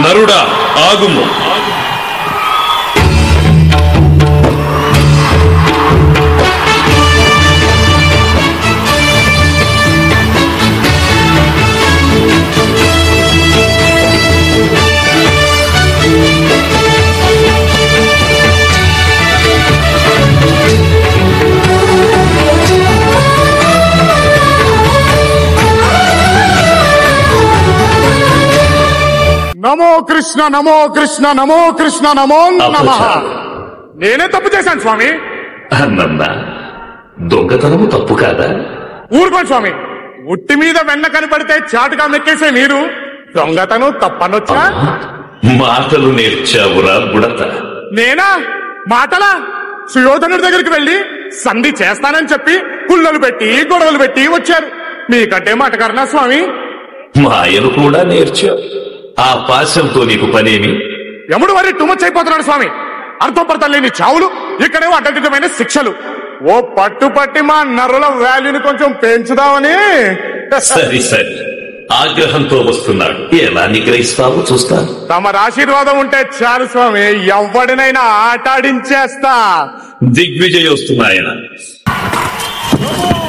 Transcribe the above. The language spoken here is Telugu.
నరుడా ఆగుము. నమో కృష్ణ నమో కృష్ణ నమో కృష్ణ నమో నమః. నేనే తప్పు చేశాను స్వామి. అన్నన్నా దొంగతనము తప్పు కాదా? ఊరుకోండి స్వామి. ఉట్టి మీద వెన్న కనపడితే చాటుగా మెక్కేసే మీరు దొంగతనం తప్పనొచ్చా? మాటలు నేర్చావురా బుడత. నేనా మాటలా? సుయోధనుడి దగ్గరికి వెళ్లి సంధి చేస్తానని చెప్పి కుళ్ళలు పెట్టి గొడవలు పెట్టి వచ్చారు. మీకంటే మాటకారనా స్వామి? మాయను కూడా నేర్చావు. ఆ పాశంతో నీకు పనేమి? యముడు వారి టుమచ్ అయిపోతున్నాడు స్వామి. అర్థపడతం లేని చావులు, ఇక్కడేమో అడ్డదిడ్డమైన శిక్షలు. ఓ పట్టుపట్టి మా నరుల వాల్యూని కొంచెం పెంచుదామని. సరి సరి, ఆగ్రహంతో వస్తున్నాడు. ఎలా నిగ్రహిస్తావో చూస్తాను. తమరి ఆశీర్వాదం ఉంటే చాలు స్వామి. ఎవడినైనా ఆటాడించేస్తా. దిగ్విజయ వస్తున్నాయన. నమో